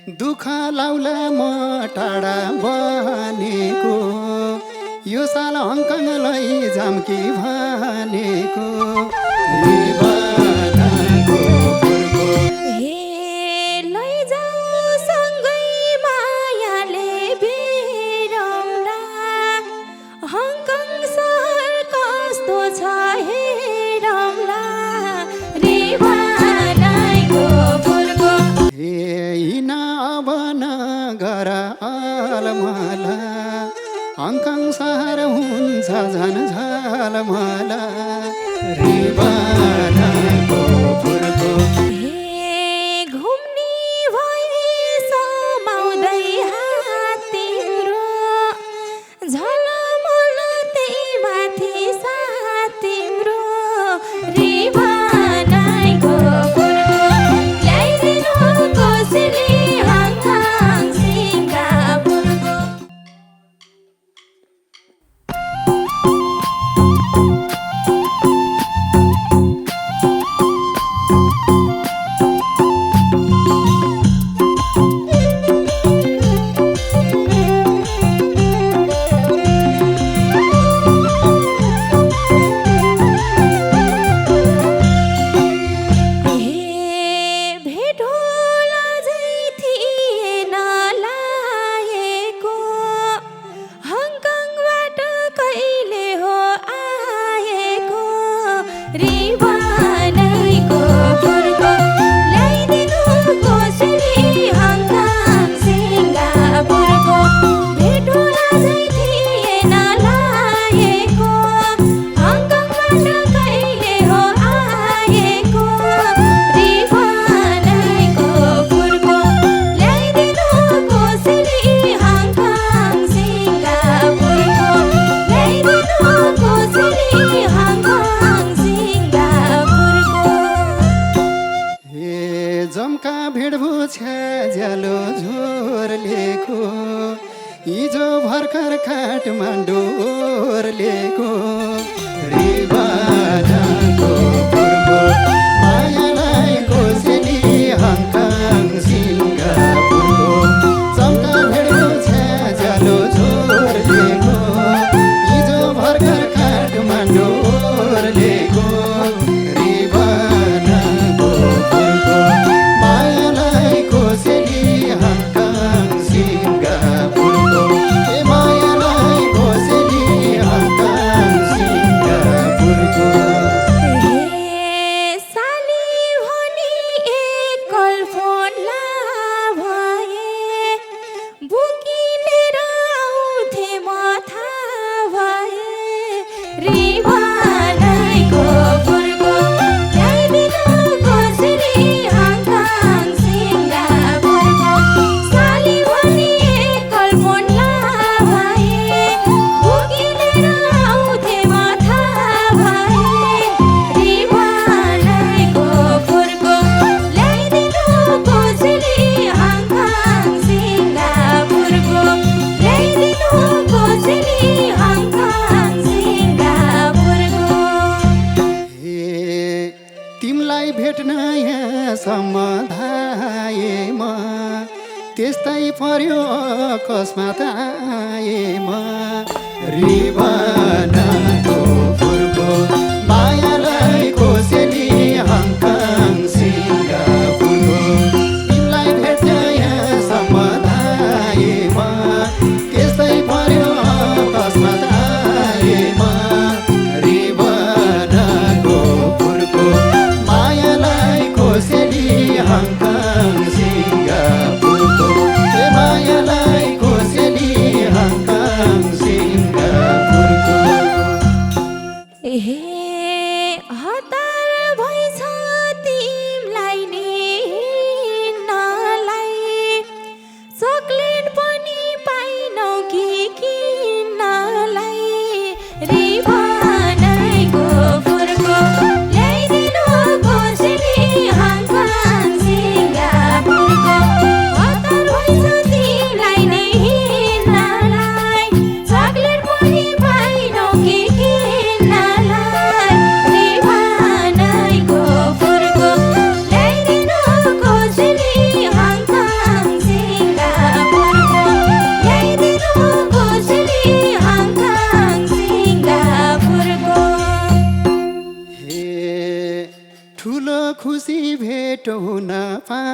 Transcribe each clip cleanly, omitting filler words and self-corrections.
दुःख लाउला म टाढा बनेको यो साल हङकङ लैजाम कि भनेको रिबनको फुलको हे लैजाऊ सँगै मायाले बिरौला हङकङ सहर कस्तो छ हेरौला रिबनको फुलको हे हिन अब नगर अलमला हङकङ सहर हुन्छ झन झलमला रिबनको फुलको हे घुम्ने भए समाउँदै हात तिम्रो झलमल त्यही माथि साथ तिम्रो रिबनको फुलको ल्याइदिनु कोसेली हङकङ सिङ्गापुरको भेट होला झै थिएन लागेको हङकङबाट कहिले हो आएको रिबनको फुलको ल्याइदिनु कोसेली हङकङ सिङ्गापुरको भेट होला झै थिएन लागेको हङकङबाट कहिले हो आएको रिबनको फुलको ल्याइदिनु कोसेली हङकङ सिङ्गापुरको ल्याइदिनु कोसेली हङकङ सिङ्गापुरको हे जम्का भेडभु ज्यालो झोरलेको हिजो भर्खर काठमाडौँ लेको रिबनको फुलको मायालाई कोसेली हङकङ सिङ्गापुरको जम्का भेडभु ज्यालो झोरलेको हिजो भर्खर काठमाडौँ लेको रिबनको फुलको मायालाई कोसेली हङकङ सिङ्गापुरको ए मायालाई कोसेली हङकङ सिङ्गापुरको हे साली भनी एकल फोन भए बुकिलेर आउँथे म थाहा भए रिबनको फुलको ल्याइदिनु कोसेली हङकङ सिङ्गापुरको साली भनी एकल फोन भए बुकिलेर आउँथे म थाहा भए रिबनको फुलको ल्याइदिनु कोसेली हङकङ सिङ्गापुरको ल्याइदिनु कोसेली हङकङ सिङ्गापुरको हे तिमलाई भेट्न यहाँसम्म धाएमा त्यस्तै पर्यो अकस्मात आएमा रिबनको फुलको मायालाई कोसेली हङकङ सिङ्गापुरको तिमलाई भेट्न यहाँसम्म धाएमा त्यस्तै पर्यो अकस्मात आएमा रिबनको फुलको मायालाई कोसेली हङकङ सिङ्गापुरको ए मायालाई कोसेली हङकङ सिङ्गापुरको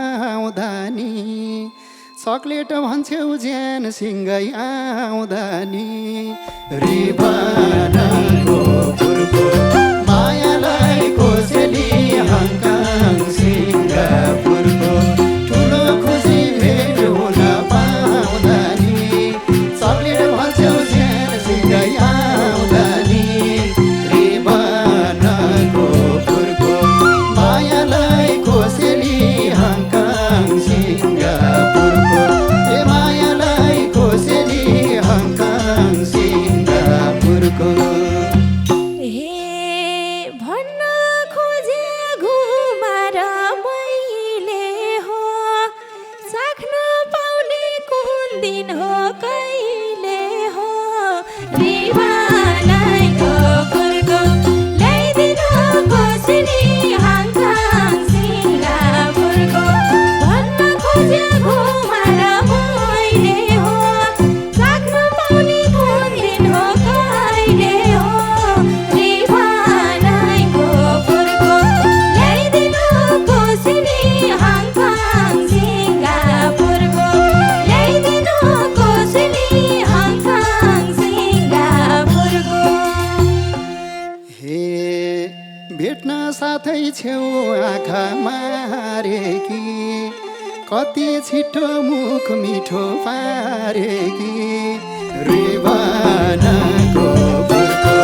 आउँदा नि चक्लेट भन्छौ ज्यान सिँगै आउँदा नि रिबनको फुलको मायालाई कोसेली हङकङ सिङ्गापुरको ठुलो खुसी भेट हुन पाउँदा नि चक्लेट भन्छौ ज्यान सिँगै आउँदा नि रिबनको फुलको मायालाई कोसेली हङकङ सिङ्गापुरको ए मायालाई कोसेली हङकङ सिङ्गापुरको भन्न खोजे घुमार मैले हो साख्न पाउने कुन दिन हो कहिले हो रिवानाइको फुलको ल्याइदिनु कोसेली हङकङ सिङ्गापुरको भन्न खोजे घुमार मैले हो साख्न पाउने कुन दिन हो कहिले हो रिवानाइको फुलको ल्याइदिनु कोसेली हङकङ सिङ्गापुरको ल्याइदिनु कोसेली हङकङ सिङ्गापुरको हे भेट्न साथै छेउ आँखा मारेकी कति छिटो मुख मिठो पारेकी रिबनको फुलको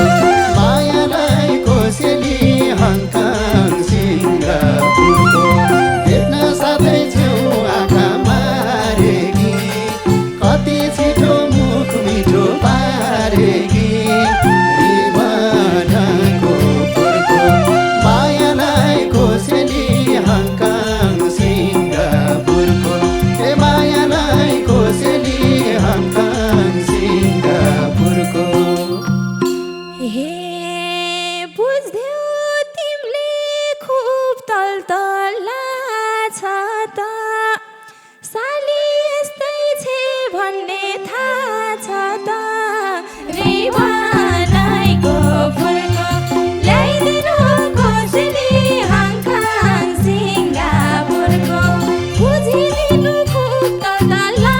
मायालाई कोसेली हङकङ सिङ्गापुरको भेट्न साथै छेउ आँखा मारेकी कति छिटो मुख मिठो पारेकी रिबनको फुलको मायालाई कोसेली हङकङ सिङ्गापुरको ए मायालाई कोसेली हङकङ सिङ्गापुरको हे बुझ्यौ तिमीले खुब तलतल्ला छ त साली यस्तै छे भन्ने थाहा छ त रिवानाइको फुलको ल्याइदिनु कोसेली हङकङ सिङ्गापुरको बुझिदिनु खुब तलतल्ला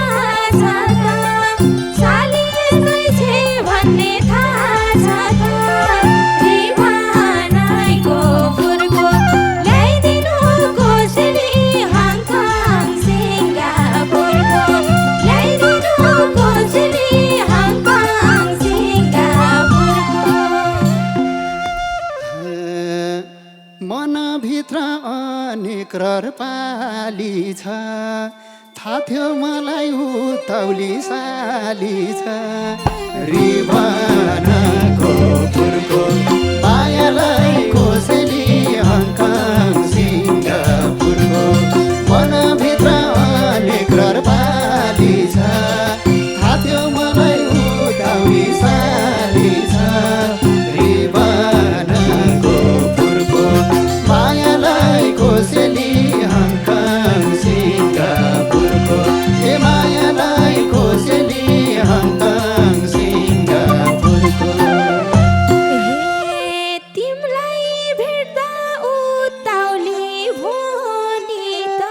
छ त साली यस्तै छे भन्ने थाहा छ त रिवानाइको फुलको ल्याइदिनु कोसेली हङकङ सिङ्गापुरको ल्याइदिनु कोसेली हङकङ सिङ्गापुरको मनभित्र अनेक रहर पाली छ थाहा थियो मलाई उताउली साली छ रिबनको फुलको मायालाई कोसेली हङकङ सिङ्गापुरको मनभित्र अनेक रहर पाली छ थाहा थियो मलाई उताउली साली छ रिबनको फुलको मायालाई कोसेली हङकङ सिङ्गापुरको ए मायालाई कोसेली हङकङ सिङ्गापुरको तिमीलाई भेट्दा उताउली भो नि त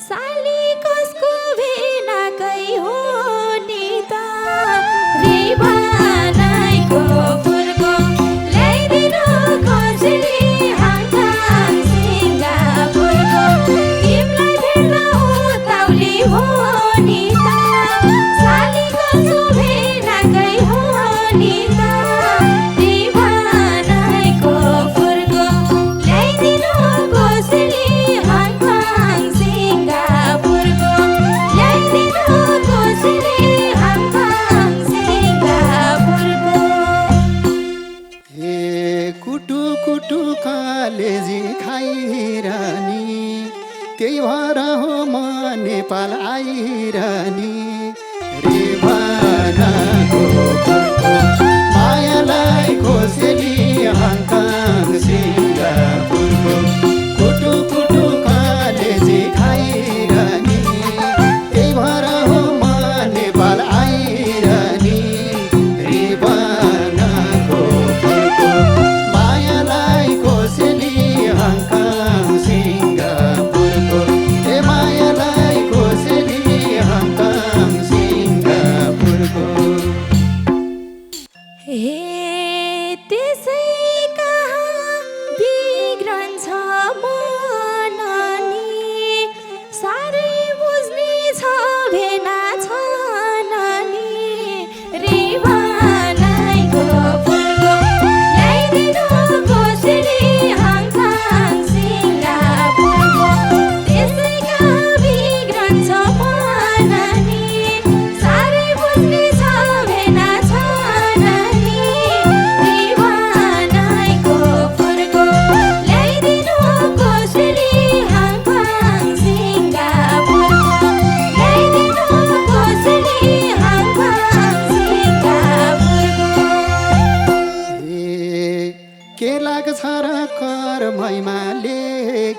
साली कसको भेनाकै हो नि त रिवानाइको फुलको ल्याइदिनु कोसेली हङकङ सिङ्गापुरको तिमीलाई भेट्दा उताउली भो नि त साली कसको भेनाकै हो नि त रिवानाइको फुलको ल्याइदिनु कोसेली हङकङ सिङ्गापुरको ल्याइदिनु कोसेली हङकङ सिङ्गापुरको हे कुटु कुटु कलेजी खाइरहनी त्यही भएर हो म नेपाल आइरहनी रिबनको फुलको मायालाई कोसेली हङकङ सिङ्गापुरको कुटु कुटु कलेजी खाइरहनी त्यही भएर हो म नेपाल आइरहनी रिबनको फुलको मायालाई कोसेली हङकङ सिङ्गापुरको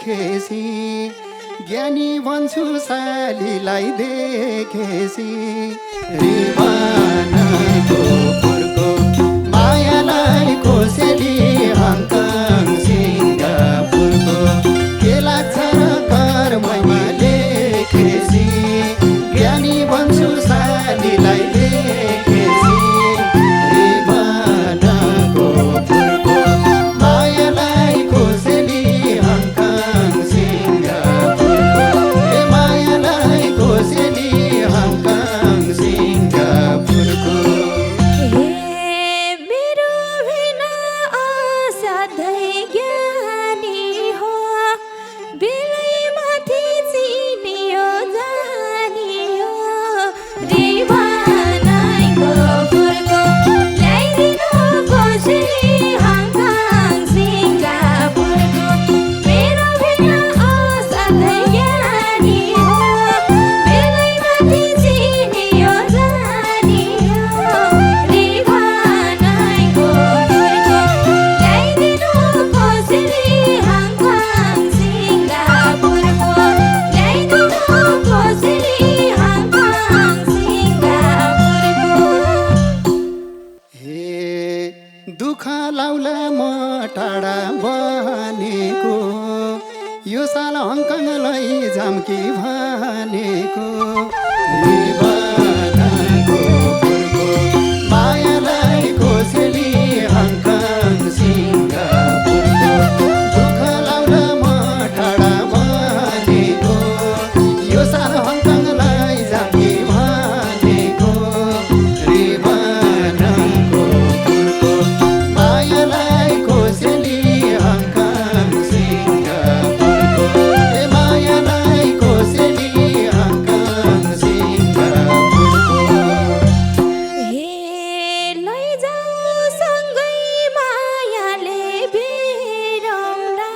देखेसी ज्ञानी भन्छु सालीलाई देखेसी रिवानको फुलको मायालाई कोसेली हङकङ सिङ्गापुरको के लाग्छ र कर्ममा लेखेसी ज्ञानी भन्छु सालीलाई देखेसी रिवानको फुलको मायालाई कोसेली हङकङ सिङ्गापुरको ए मायालाई कोसेली हङकङ सिङ्गापुरको मेरो बिना असाध्यै ज्ञानी हो बेलैमाथि चिनियो जानियो रिवानाको फुलको ल्याइदिनु कोसेली हङकङ सिङ्गापुरको मेरो बिना असाध्यै ज्ञानी हो बेलैमाथि चिनियो जानियो रिवानाको फुलको ल्याइदिनु कोसेली हङकङ सिङ्गापुरको ल्याइदिनु कोसेली हङकङ सिङ्गापुरको हे दुःख लाउला म टाढा बनेको यो साल हङकङ लैजाम कि भनेको रिवानाको फुलको मायालाई कोसेली हङकङ सिङ्गापुरको दुःख लाउला म टाढा बनेको यो साल हङकङ लैजाम कि भनेको रिवानाको फुलको मायालाई कोसेली हङकङ सिङ्गापुरको ए मायालाई कोसेली हङकङ सिङ्गापुरको हे लैजाऊ सँगै मायाले बिरौला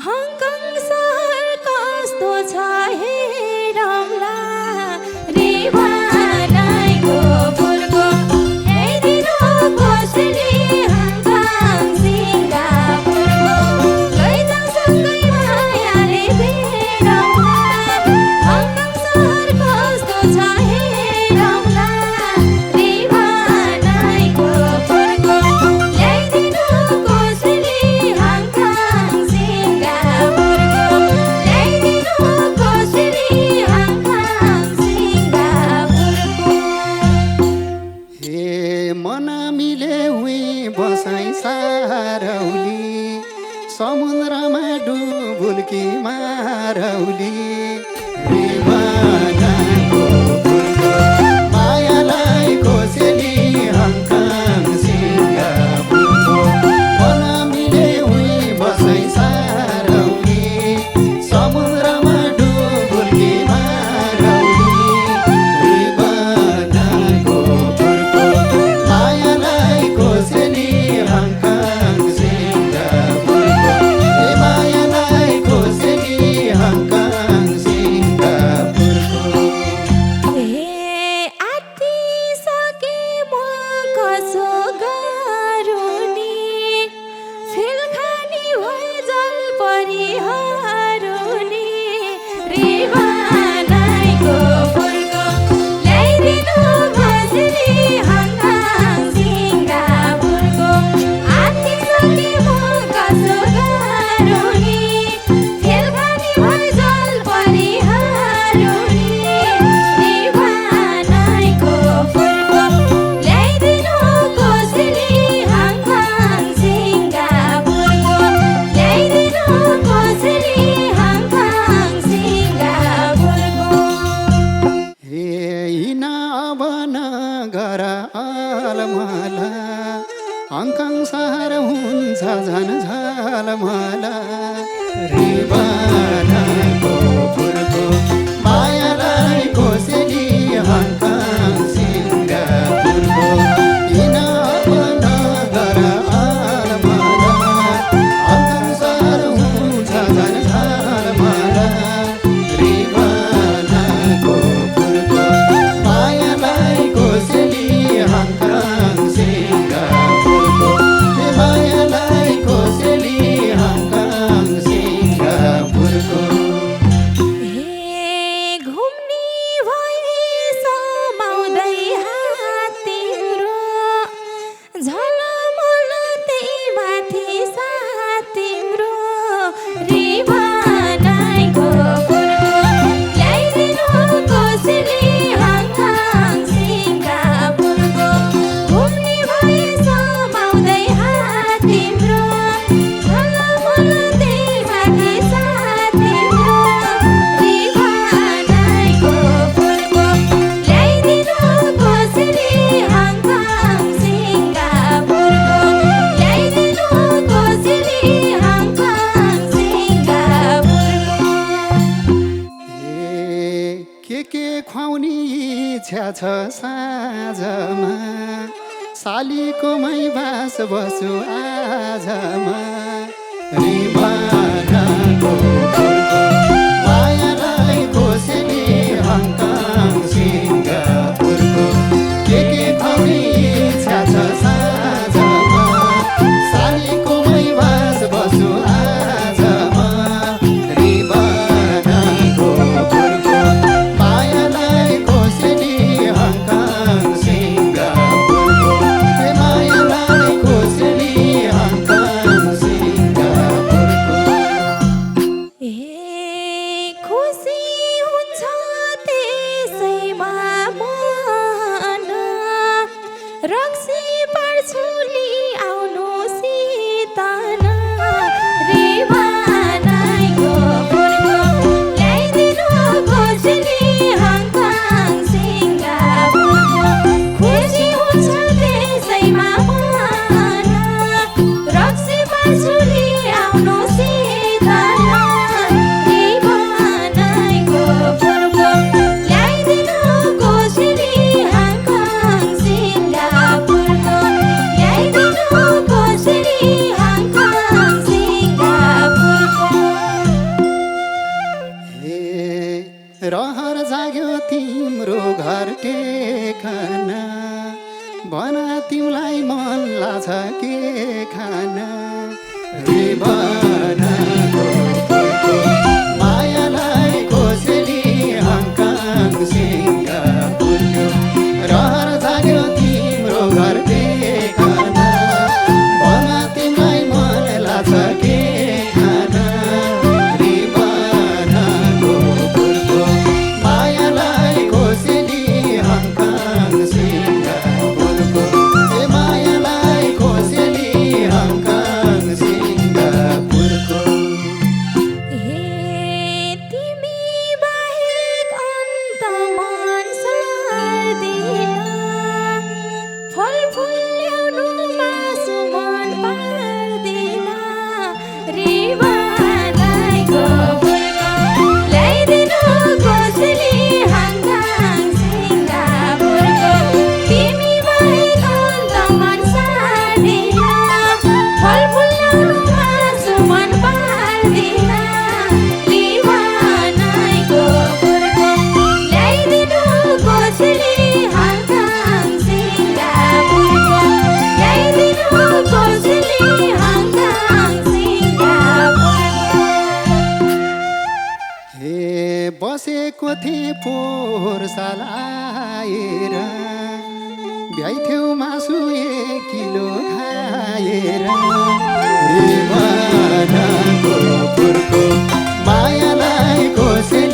हङकङ सहर कस्तो छ हेरौला रिवानाको फुलको ल्याइदिनु कोसेली हङकङ सिङ्गापुरको लैजाऊ सँगै मायाले बिरौला हङकङ सहर कस्तो छ हेरौला रिवानाको फुलको ल्याइदिनु कोसेली हङकङ सिङ्गापुरको ल्याइदिनु कोसेली हङकङ सिङ्गापुरको हे मन मिले हुई बसाइ सारौली समुद्रमा डुबुल्की मारौली रिवानाको फुलको मायालाई कोसेली हङकङ सिङ्गापुरको मन मिले हुई बसाइ सारौली समुद्रमा डुबुल्की मारौली रिवानाको फुलको मायालाई कोसेली हङकङ सिङ्गापुरको ए मायालाई कोसेली हङकङ सिङ्गापुरको हे आत्तिसके म कसो गरुनी फेल खानी भए जल परिहारुनी रिवानाको फुलको ल्याइदिनु कोसेली हङकङ सिङ्गापुरको आत्तिसके म कसो गरुनी फेल खानी भए जल परिहारुनी रिवानाको फुलको ल्याइदिनु कोसेली हङकङ सिङ्गापुरको ल्याइदिनु कोसेली हङकङ सिङ्गापुरको हे हिन अब नगर अलमला हङकङ सहर हुन्छ झन झलमला रिवानाको फुलको मायालाई कोसेली हङकङ सिङ्गापुरको हिन अब नगर अलमला हङकङ सहर हुन्छ झन झलमला रिवानाको फुलको मायालाई कोसेली हङकङ सिङ्गापुरको ए मायालाई कोसेली हङकङ सिङ्गापुरको के खुवाउने इच्छा छ साँझमा सालीको मैबास बसु आजमा रिवानाको फुलको मायालाई खोसेली हङकङ सिङ्गापुरको के खुवाउने इच्छा छ साँझमा सालीको मैबास बसु आजमा रिवानाको फुलको मायालाई खोसेली हङकङ सिङ्गापुरको मायालाई खोसेली हङकङ सिङ्गापुरको खुसी हुन्छ त्यसैमा मन रक्सी पर्छुली आउनु सितन रिवानाको फुलको ल्याइदिनु खोसेली हङकङ सिङ्गापुरको खुसी हुन्छ त्यसैमा मन रक्सी पर्छुली आउनु सितन रिवानाको फुलको ल्याइदिनु खोसेली हङकङ सिङ्गापुरको ल्याइदिनु खोसेली हङकङ सिङ्गापुरको हे रहर जाग्यो तिम्रो घर टेकाना भना तिमीलाई मन लाग्छ के खाना रिवानाको फुलको मायालाई खोसेली हङकङ सिङ्गापुरको रहर जाग्यो तिम्रो घर टेकाना भना तिमीलाई मन लाग्छ के खाना रिवानाको फुलको मायालाई खोसेली हङकङ सिङ्गापुरको मायालाई खोसेली हङकङ सिङ्गापुरको तिमी बाहेक अन्त मन सर्दिन फल फुल ल्याउनु मासु मन पर्दिन रिवानाको फुलको ल्याइदिनु खोसेली हङकङ सिङ्गापुरको तिमी बाहेक अन्त मन सर्दिन फल फुल ल्याउनु मासु मन पर्दिन रिवानाको फुलको ल्याइदिनु खोसेली हङकङ सिङ्गापुरको ल्याइदिनु खोसेली हङकङ सिङ्गापुरको हे बसेको थिएँ पोहोर साल आएर भ्याइथ्यौ मासु 1 किलो खाएर रिवानाको फुलको मायालाई खोसेली